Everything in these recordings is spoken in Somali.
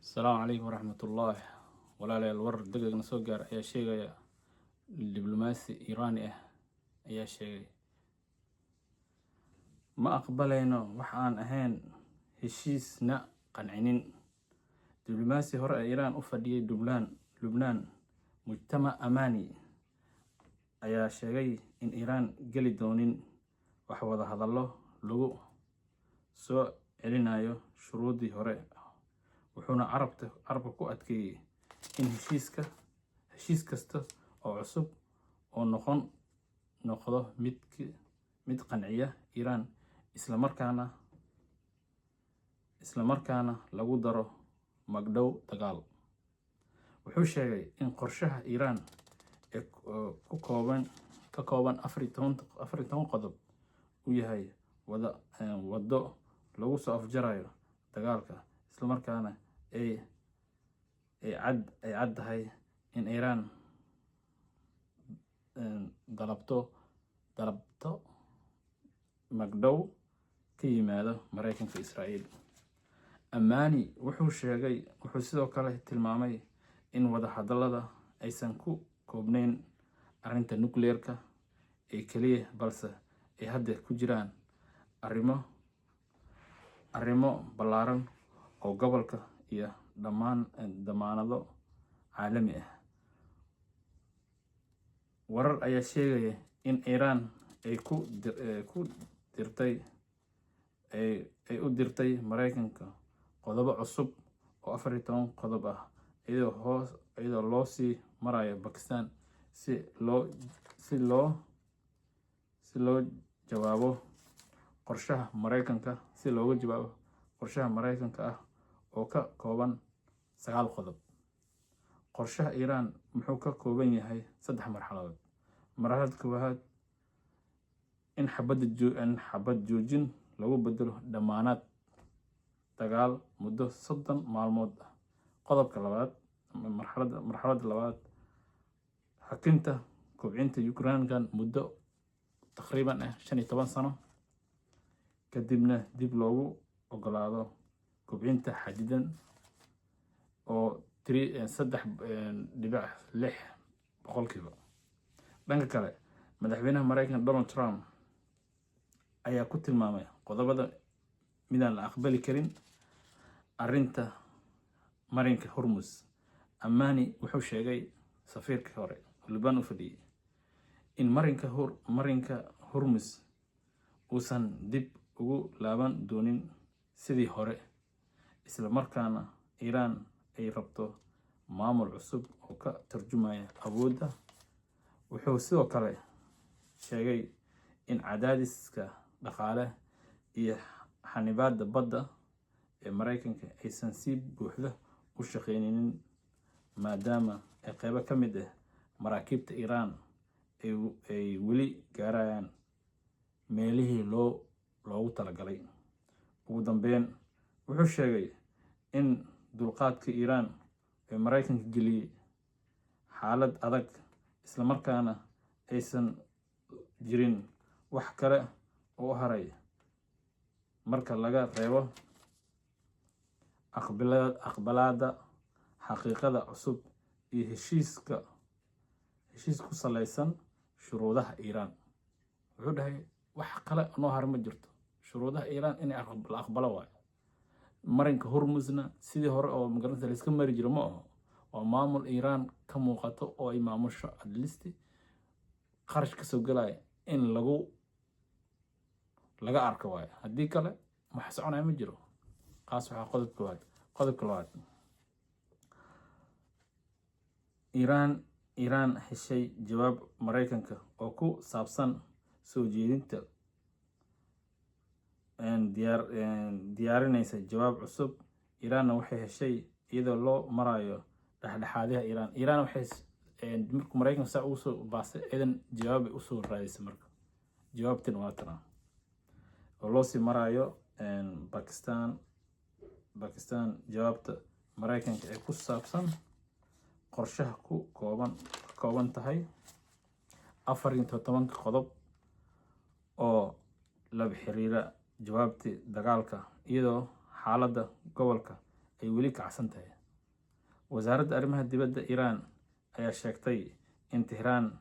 السلام عليكم ورحمة الله. walaalayaal war degdegna soo gaar ayaa sheegaya diblomaasi Iiraani ah ayaa sheegay ma aqbalayno wax aan ahayn heshiisna qancinin. Diblomaasi hore ee Iiraan u fadhiyay Lubnaan Mujtama Amani ayaa sheegay in Iiraan geli doonin wax wada hadallo lagu soo celinayo shuruudii hore, wuxuuna carabka ku adkeeyay in heshiis kasta oo cusub oo noqdo mid qanciya Iiraan isla markaana lagu daro magdhow dagaal. Wuxuu sheegay in qorshaha Iiraan ee ka kooban 14 qodob uu yahay waddo lagu soo afjarayo dagaalka, isla markaana ay cad tahay in Iiraan dalabto magdhow ka yimaado Mareykanka Israa'iil. Amani wuxuu sidoo kale tilmaamay in wada hadallada aysan ku koobnayn arrinta nukleerka ee kaliya, balse ay hadda ku jiraan arrimo ballaaran oo gobolka iyo damaanado caalami ah. Warar ayaa sheegaya in Iiraan ay u dirtay Mareykanka qodobo cusub oo 14 qodob ah iyadoo loo sii marayo Pakistan si looga jawaabo qorshaha Mareykanka ah oo ka kooban 9 qodob. Qorshaha Iiraan wuxuu ka kooban yahay 3 marxaladood. Marxaladda koowaad, in xabad joojin lagu beddelo damaanad dagaal muddo 30 maalmood ah. Marxaladda labaad, hakinta kobcinta Ukraine muddo taqriiban 15 sano, kadibna dib loogu ogolaado kobcinta xadidan oo 3.6%. Dhanka kale, madaxweynaha Mareykanka Donald Trump ayaa ku tilmaamay qodobada midaan la aqbali karin arrinta marinka Hormuz. Amani wuxuu sheegay safiirkii hore Lubnaan u fadhiyay in marinka Hormuz uusan dib ugu laaban doonin sidii hore, isla markaana Iiraan ay rabto maamul cusub oo ka tarjumaya awoodda. Wuxuu sidoo kale sheegay in cadaadiska dhaqaale iyo xanibaadda badda ee Mareykanka aysan si buuxda u shaqaynaynin, maadaama qaybo ka mid ah maraakiibta Iiraan ay weli gaarayaan meelihii loogu talagalay. Ugu dambeyn, wuxuu sheegay in dulqaadka Iiraan ee Mareykanka geliyay xaalad adag, isla markaana aysan jirin wax kale oo haray marka laga reebo aqbalaadda xaqiiqada cusub iyo heshiis ku saleysan shuruudaha Iiraan. Wuxuu dhahay wax kale noo har ma jirto, shuruudaha Iiraan in la aqbalo waayo. Marinka Hormuzna sidii hore oo magaranaysa la iska mari jiro ma aha. Waa maamul Iiraan ka muuqato oo ay maamusho adlisti qarash ka soo galaya in laga arko waayo. Haddii kale wax soconaya ma jiro. Qaas waxaa qodobka labaad, Iiraan heshay jawaab Mareykanka oo ku saabsan soo jeedinta diyaarinaysa jawaab cusub. Iiraanna waxay heshay iyadoo loo marayo dhexdhexaadiyaha Iiraan waxay markuu Mareykanka saa ugu soo baasay idan jawaab ay usoo raadisay. Marka jawaabtina waa tan oo loo sii marayo Pakistan. Jawaabta Mareykanka ee ku saabsan qorshaha ka kooban tahay 14 qodob oo la xiriira jawaabta dagaalka, iyadoo xaaladda gobolka ay weli kacsan tahay. wasaaradda arrimaha dibadda Iiraan ayaa sheegtay in Tehraan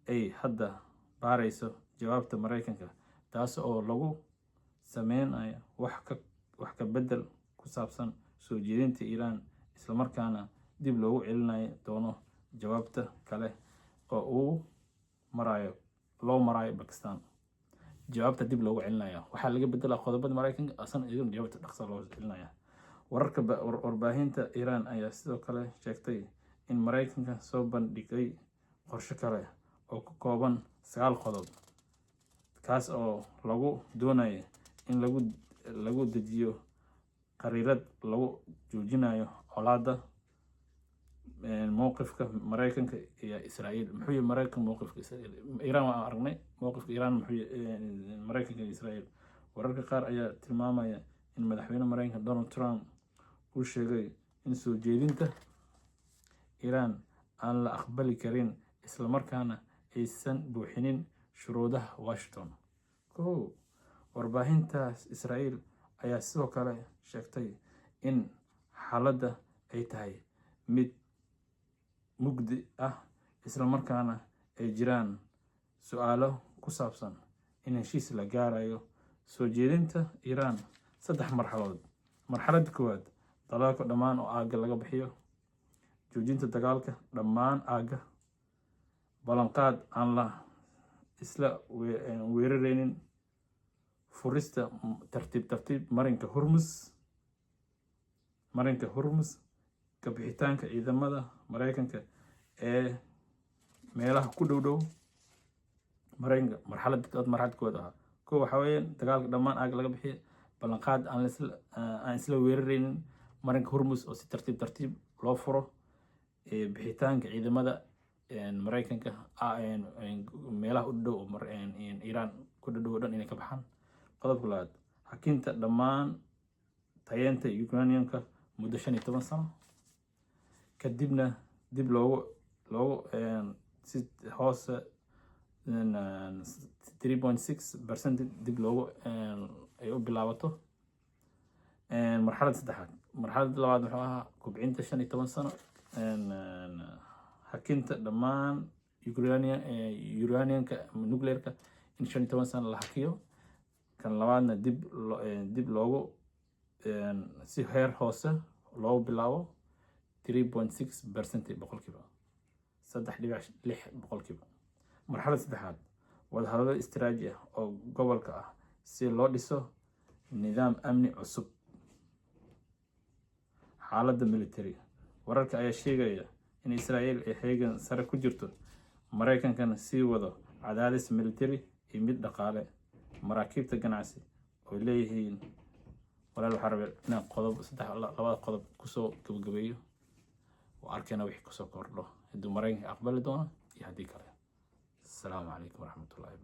ay hadda baarayso jawaabta Mareykanka taas oo lagu sameynayo wax ka bedel ku saabsan soo jeedinta Iiraan isla markaana dib loogu celinayo doono jawaabta kale oo loo marayo Pakistan. jawaabta dib loogu celinayo waxaa laga bedelaa qodobada Mareykanka asana iyadoona jawaabta dhaqso loo celinaya. Warbaahinta Iiraan ayaa sidoo kale sheegtay in Mareykanka soo bandhigay qorshe kale oo ka kooban 9 qodob kaas oo lagu doonayo in lagu dejiyo qariirad lagu joojinayo colaadda. mowqifka Mareykanka iyo Israa'iil muxuu yahay Mareykanka mowqifka Israa'iil Iiraan waa aragnay mowqifka Iiraan muxuu yahay Mareykanka iyo Israa'iil. wararka qaar ayaa tilmaamaya in madaxweyne Mareykanka Donald Trump uu sheegay in soo jeedinta Iiraan aan la aqbali karin isla markaana aysan buuxinin shuruudaha Washington. warbaahinta Israa'iil ayaa sidoo kale sheegtay in xaaladda ay tahay mid mugdi ah isla markaana ay jiraan su'aalo ku saabsan in heshiis la gaarayo soo jeedinta Iiraan 3 marxaladood. marxaladda koowaad dagaalka dhammaan oo aagga laga bixiyo, joojinta dagaalka dhammaan aagga, ballanqaad aan la isla weerareynin, furista tartiib marinka Hormuz, ka bixitaanka ciidamada Mareykanka ee meelaha ku dhow Mareykanka. marxalad koowaad ah waxa weeyaan dagaalka dhammaan aagga laga bixiyo, ballanqaad aan isla weerareynin marinka Hormuz oo si tartiib loo furo, bixitaanka ciidamada Mareykanka meelaha u dhow Iiraan ku dhow dhan inay ka baxaan. qodobka labaad hakinta dhammaan tayeenta Ukrainianka muddo 15 sano, kadibna dib loogu si hoose 3.6% dib loogu ay u bilaabato. marxaladda labaad wuxuu ahaa kobcinta 15 sano, hakinta dhammaan uraniumka nuclearka in 15 sano la hakiyo. kan labaadna dib loogu si heer hoose loogu bilaabo 3.6% boqolkiiba 3.6 boqolkiiba. marxaladda saddexaad wadahadalo istiraatiiji ah oo gobolka ah si loo dhiso nidaam amni cusub. xaaladda military wararka ayaa sheegaya in Israa'iil ay heegan sare ku jirto, Mareykankana sii wado cadaadis military iyo mid dhaqaale. maraakiibta ganacsi oo leeyihiin walaal waxaa rabay inaan labada qodob kusoo gabagabeeyo oo arkayna wixii kusoo kordho hadduu Mareykanka aqbali doono iyo haddii kale. Assalaamu calaykum waraxmatullaahi.